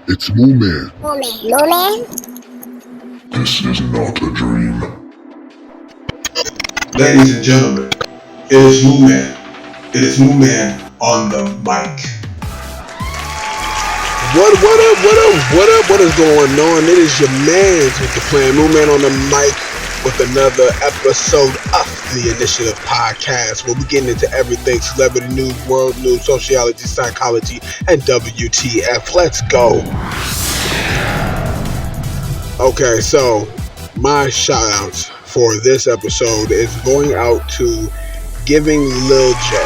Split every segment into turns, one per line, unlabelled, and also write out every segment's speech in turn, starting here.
It's Moo Man.
Moo Man?
This is not a dream.
Ladies and gentlemen, it is Moo Man. It is Moo Man on the mic.
What is going on? It is your mans with the plan. Moo Man on the mic with another episode of the Initiative Podcast, where we getting into everything celebrity news, world news, sociology, psychology, and WTF. Let's go. Okay, so my shout outs for this episode is going out to Giving Lil J.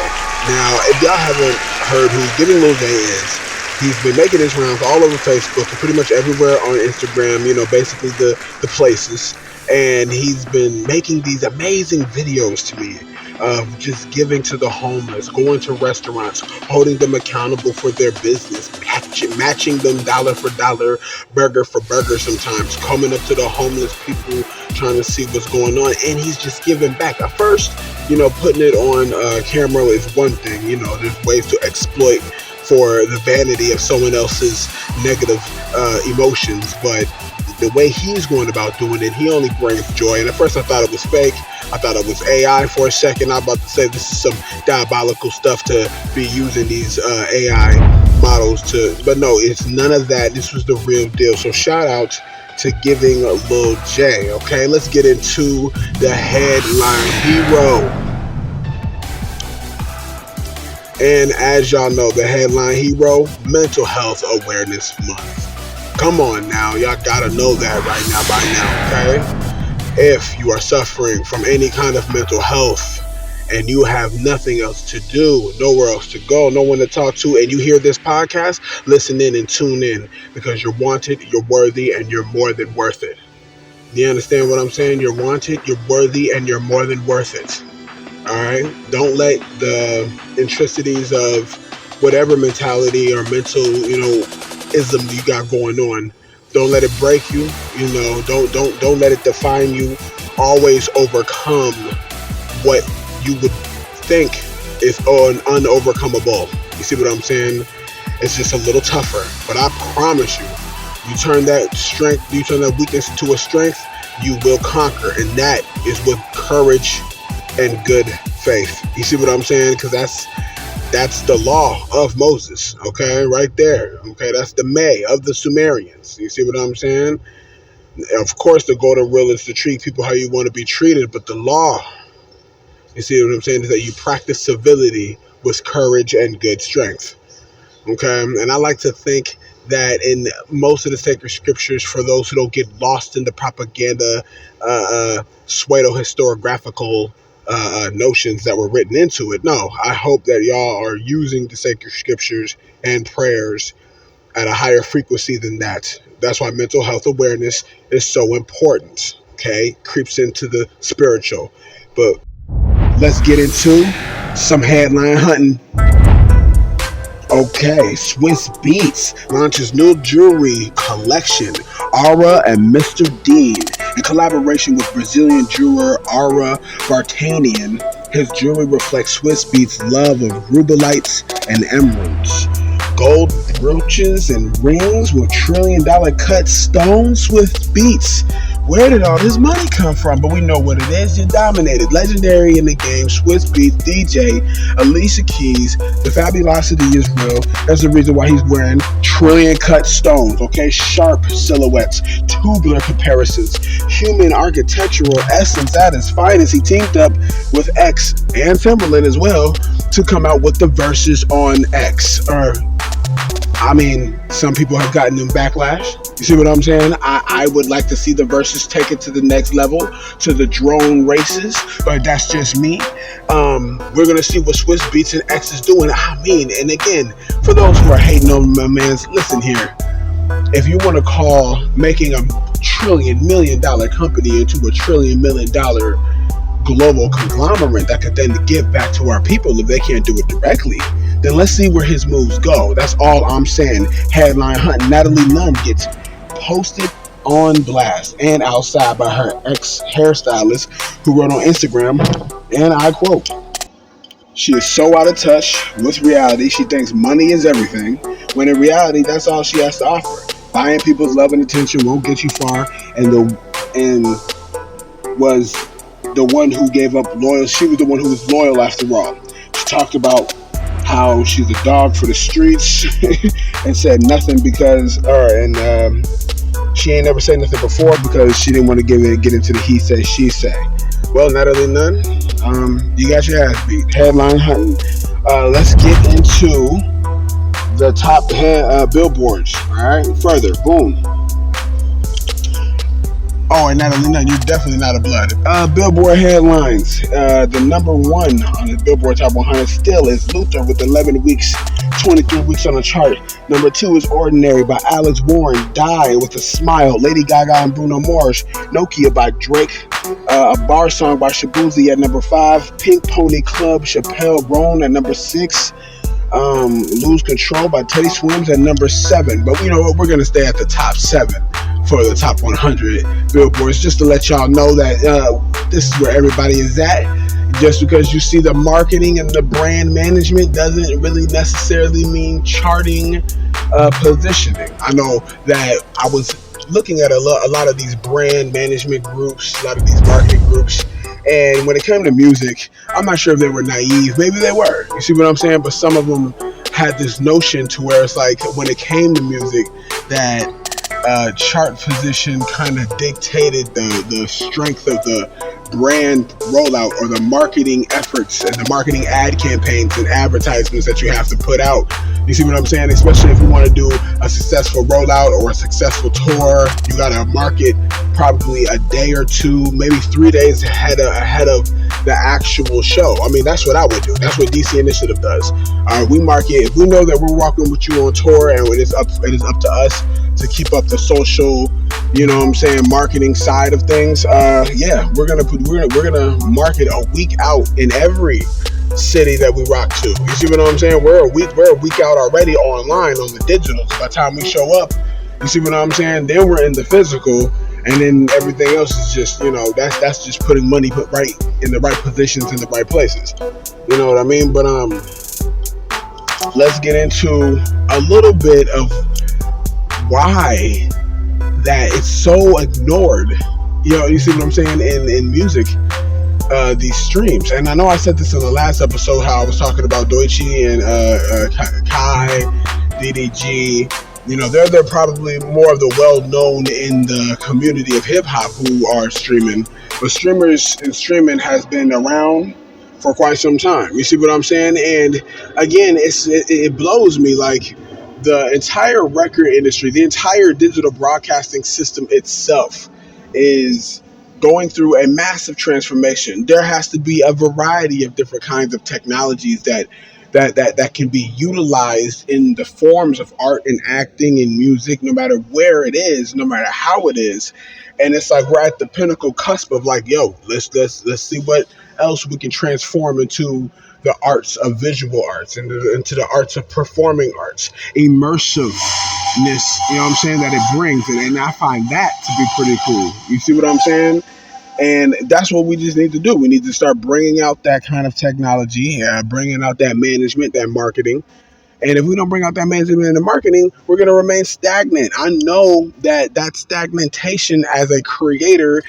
Now, if y'all haven't heard who Giving Lil J is, he's been making his rounds all over Facebook and pretty much everywhere on Instagram, basically the places. And he's been making these amazing videos to me of just giving to the homeless, going to restaurants, holding them accountable for their business, matching them dollar for dollar, burger for burger sometimes, coming up to the homeless people, trying to see what's going on. And he's just giving back. At first, putting it on camera is one thing. There's ways to exploit for the vanity of someone else's negative emotions, but the way he's going about doing it, he only brings joy. And at first I thought it was fake. I thought it was AI for a second. I'm about to say this is some diabolical stuff to be using these AI models to, but no, it's none of that. This was the real deal. So shout out to Giving Lil J. Okay, let's get into the headline hero. And as y'all know, the headline hero, Mental Health Awareness Month. Come on now, y'all gotta know that right now by now, okay? If you are suffering from any kind of mental health and you have nothing else to do, nowhere else to go, no one to talk to, and you hear this podcast, listen in and tune in, because you're wanted, you're worthy, and you're more than worth it. You understand what I'm saying? You're wanted, you're worthy, and you're more than worth it. Alright? Don't let the intricacies of whatever mentality or mental, ism you got going on, don't let it break you. Don't let it define you. Always overcome what you would think is unovercomable. You see what I'm saying? It's just a little tougher, but I promise you, you turn that weakness into a strength, you will conquer, and that is with courage and good faith. You see what I'm saying? Because that's the law of Moses, okay, right there, okay, that's the May of the Sumerians. You see what I'm saying? Of course, the golden rule is to treat people how you want to be treated, but the law, you see what I'm saying, is that you practice civility with courage and good strength, okay? And I like to think that in most of the sacred scriptures, for those who don't get lost in the propaganda, pseudo-historiographical notions that were written into it. No, I hope that y'all are using the sacred scriptures and prayers at a higher frequency than that. That's why mental health awareness is so important, okay? Creeps into the spiritual. But let's get into some headline hunting. Okay, Swizz Beatz launches new jewelry collection, Aura and Mr. Dean, in collaboration with Brazilian jeweler Aura Vartanian. His jewelry reflects Swizz Beatz' love of rubelites and emeralds. Gold brooches and rings with trillion-dollar cut stones. Swizz Beatz. Where did all this money come from? But we know what it is. You dominated. Legendary in the game. Swizz Beatz, DJ, Alicia Keys. The fabulosity is real. That's the reason why he's wearing trillion cut stones. Okay, sharp silhouettes, tubular comparisons, human architectural essence at its finest. He teamed up with X and Timberland as well to come out with the verses on X. Some people have gotten them backlash. You see what I'm saying? I would like to see the verses take it to the next level, to the drone races, but that's just me. We're going to see what Swizz Beatz and X is doing. And again, for those who are hating on my mans, listen here. If you want to call making a $1 trillion company into a $1 trillion global conglomerate that could then give back to our people if they can't do it directly, then let's see where his moves go. That's all I'm saying. Headline hunting. Natalie Nunn gets posted on blast and outside by her ex-hairstylist, who wrote on Instagram, and I quote, "She is so out of touch with reality. She thinks money is everything, when in reality, that's all she has to offer. buying people's love and attention won't get you far, and was the one who gave up loyal. She was the one who was loyal after all. She talked about how she's a dog for the streets and said nothing because, she ain't never said nothing before because she didn't want to get into the he say she say. Well, Natalie Nunn, you got your ass beat. Headline hunting. Let's get into the top billboards. All right, further. Boom. Oh, and Natalie Nunn, you're definitely not a blood. Billboard headlines. The number one on the Billboard Top 100 still is Luther with 11 weeks, 23 weeks on the chart. Number 2 is Ordinary by Alex Warren. Die with a Smile, Lady Gaga and Bruno Mars. Nokia by Drake. A Bar Song by Shabuzi at number 5. Pink Pony Club, Chappelle Roan at number 6. Lose Control by Teddy Swims at number 7. But you know what? We're going to stay at the top 7 for the top 100 billboards, just to let y'all know that this is where everybody is at. Just because you see the marketing and the brand management doesn't really necessarily mean charting positioning. I know that I was looking at a lot of these brand management groups, a lot of these marketing groups, and when it came to music, I'm not sure if they were naive. Maybe they were. You see what I'm saying? But some of them had this notion to where it's like when it came to music that chart position kind of dictated the strength of the brand rollout or the marketing efforts and the marketing ad campaigns and advertisements that you have to put out. You see what I'm saying? Especially if you want to do a successful rollout or a successful tour, you got to market probably a day or two, maybe 3 days ahead of the actual show. I mean, that's what I would do. That's what DC Initiative does. We market. If we know that we're walking with you on tour and it is up to us to keep up the social, you know what I'm saying, marketing side of things. We're gonna market a week out in every city that we rock to. You see what I'm saying? We're a week out already online on the digitals. By the time we show up, you see what I'm saying? Then we're in the physical, and then everything else is just, you know, that's just putting money put right in the right positions in the right places. You know what I mean? But let's get into a little bit of why that it's so ignored. You know, you see what I'm saying in music, these streams. And I know I said this in the last episode how I was talking about Doichi and Kai, DDG. You know, they're probably more of the well-known in the community of hip-hop who are streaming. But streaming has been around for quite some time. You see what I'm saying? And again, it blows me, like, the entire record industry, the entire digital broadcasting system itself is going through a massive transformation. There has to be a variety of different kinds of technologies that can be utilized in the forms of art and acting and music, no matter where it is, no matter how it is. And it's like we're at the pinnacle cusp of like, yo, let's see what else we can transform into the arts of visual arts and into the arts of performing arts, immersiveness, you know what I'm saying, that it brings. And I find that to be pretty cool. You see what I'm saying? And that's what we just need to do. We need to start bringing out that kind of technology, bringing out that management, that marketing. And if we don't bring out that management and the marketing, we're going to remain stagnant. I know that stagnation as a creator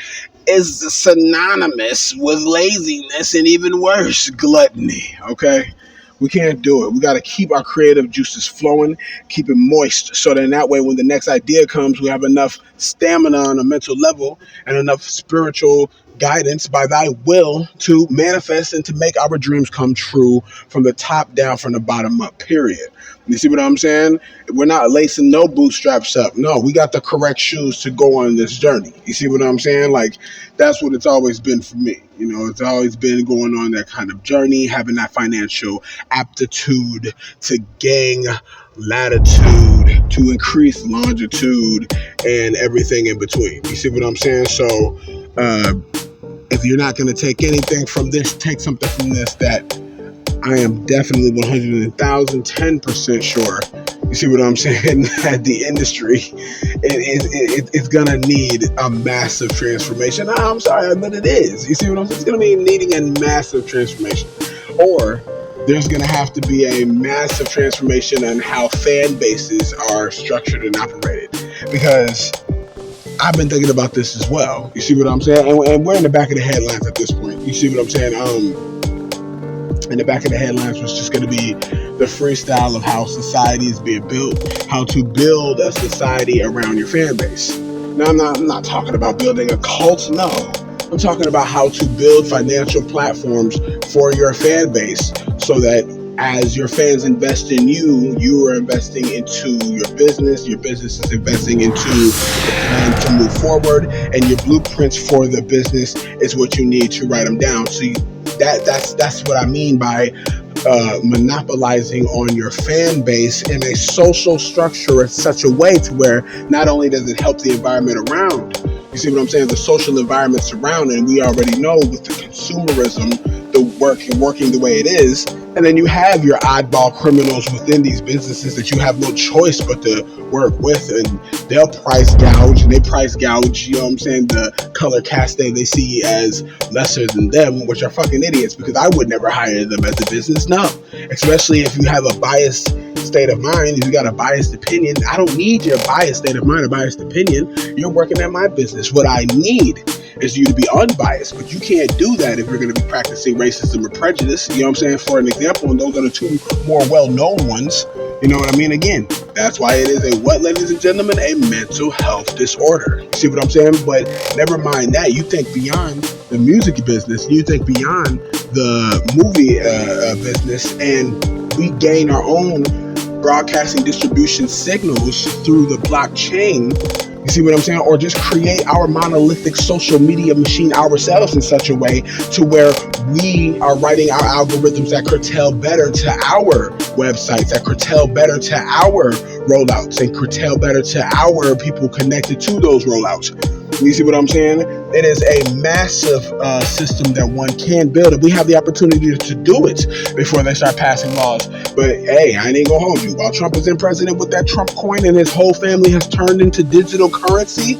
is synonymous with laziness and even worse, gluttony. Okay? We can't do it. We got to keep our creative juices flowing, keep it moist, so that way when the next idea comes, we have enough stamina on a mental level and enough spiritual guidance by thy will to manifest and to make our dreams come true from the top down, from the bottom up, period. You see what I'm saying? We're not lacing no bootstraps up. No, we got the correct shoes to go on this journey. You see what I'm saying? Like, that's what it's always been for me. You know, it's always been going on that kind of journey, having that financial aptitude to gain latitude, to increase longitude, and everything in between. You see what I'm saying? So, if you're not going to take anything from this, take something from this that I am definitely 110% sure. You see what I'm saying? That the industry it's going to need a massive transformation. I'm sorry, but it is. You see what I'm saying? It's going to be needing a massive transformation. Or there's going to have to be a massive transformation on how fan bases are structured and operated. Because I've been thinking about this as well. You see what I'm saying? And we're in the back of the headlines at this point. You see what I'm saying? In the back of the headlines was just going to be the freestyle of how society is being built, how to build a society around your fan base. Now, I'm not talking about building a cult, no. I'm talking about how to build financial platforms for your fan base so that as your fans invest in you, you are investing into your business is investing into the plan to move forward, and your blueprints for the business is what you need to write them down. So that's what I mean by monopolizing on your fan base in a social structure in such a way to where not only does it help the environment around, you see what I'm saying, the social environment surrounding, and we already know with the consumerism, the working the way it is, and then you have your oddball criminals within these businesses that you have no choice but to work with, and they'll price gouge, you know what I'm saying, the color cast they see as lesser than them, which are fucking idiots, because I would never hire them as a business, no. Especially if you have a biased state of mind, if you got a biased opinion. I don't need your biased state of mind or biased opinion. You're working at my business. What I need is you to be unbiased, but you can't do that if you're going to be practicing racism or prejudice. You know what I'm saying? For an example, and those are the two more well-known ones. You know what I mean? Again, that's why it is ladies and gentlemen, a mental health disorder. You see what I'm saying? But never mind that. You think beyond the music business, you think beyond the movie business, and we gain our own broadcasting distribution signals through the blockchain. You see what I'm saying? Or just create our monolithic social media machine ourselves in such a way to where we are writing our algorithms that curtail better to our websites, that curtail better to our rollouts, and curtail better to our people connected to those rollouts. You see what I'm saying? It is a massive system that one can build, and we have the opportunity to do it before they start passing laws. But hey, I ain't gonna hold you. While Trump is in president with that Trump coin and his whole family has turned into digital currency,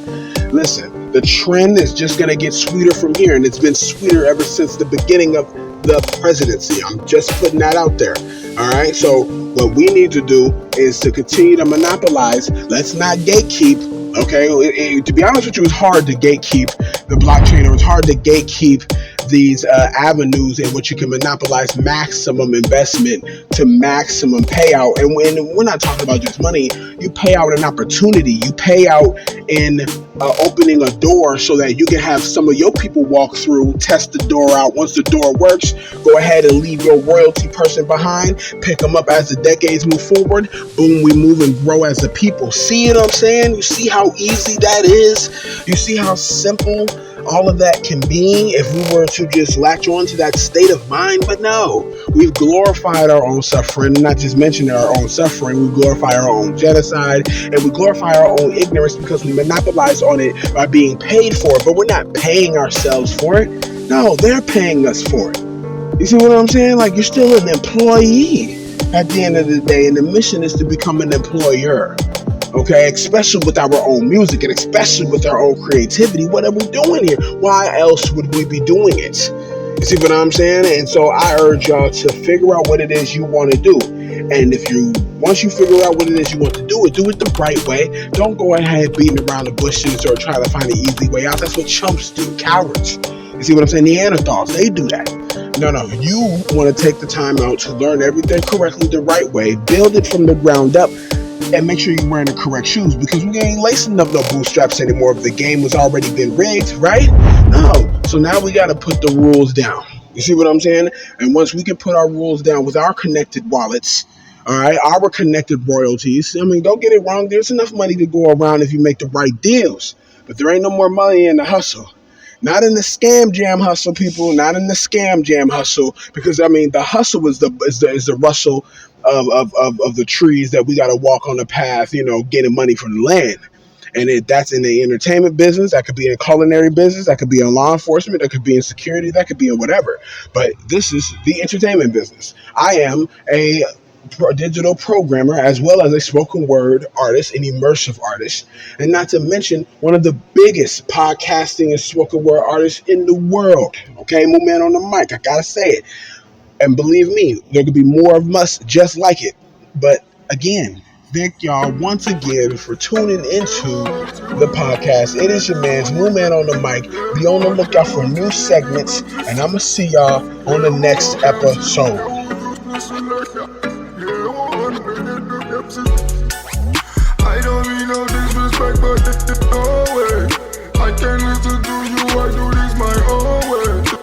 listen, the trend is just gonna get sweeter from here, and it's been sweeter ever since the beginning of the presidency. I'm just putting that out there. All right, so what we need to do is to continue to monopolize. Let's not gatekeep. Okay, to be honest with you, it's hard to gatekeep the blockchain, or it's hard to gatekeep these avenues in which you can monopolize maximum investment to maximum payout. And when we're not talking about just money, you pay out an opportunity. You pay out in opening a door so that you can have some of your people walk through, test the door out. Once the door works, go ahead and leave your royalty person behind, pick them up as the decades move forward. Boom, we move and grow as a people. See what I'm saying? You see how easy that is? You see how simple all of that can be if we were to just latch on to that state of mind? But no, we've glorified our own suffering, not just mention our own suffering, we glorify our own genocide, and we glorify our own ignorance because we monopolize on it by being paid for it, but we're not paying ourselves for it. No, they're paying us for it. You see what I'm saying? Like, you're still an employee at the end of the day, and the mission is to become an employer. Okay, especially with our own music and especially with our own creativity. What are we doing here? Why else would we be doing it? You see what I'm saying? And so I urge y'all to figure out what it is you want to do. And once you figure out what it is you want to do it the right way. Don't go ahead beating around the bushes or trying to find an easy way out. That's what chumps do, cowards. You see what I'm saying? Neanderthals, they do that. No, you want to take the time out to learn everything correctly the right way, build it from the ground up, and make sure you're wearing the correct shoes, because we ain't lacing up no bootstraps anymore if the game has already been rigged, right? No. So now we got to put the rules down. You see what I'm saying? And once we can put our rules down with our connected wallets, all right, our connected royalties, I mean, don't get it wrong. There's enough money to go around if you make the right deals, but there ain't no more money in the hustle. Not in the scam jam hustle, people. Not in the scam jam hustle, because I mean the hustle is the rustle of the trees that we got to walk on the path, getting money from the land. And that's in the entertainment business. That could be in culinary business. That could be in law enforcement. That could be in security. That could be in whatever. But this is the entertainment business. I am a digital programmer as well as a spoken word artist, an immersive artist, and not to mention one of the biggest podcasting and spoken word artists in the world. Okay, my man on the mic, I gotta say it. And believe me, there could be more of us just like it. But again, Thank y'all once again for tuning into the podcast. It is your man's New Man on the mic. Be on the lookout for new segments, and I'm going to see y'all on the next episode.
I don't mean no disrespect, but no way. I can't listen to you, I do this my own way.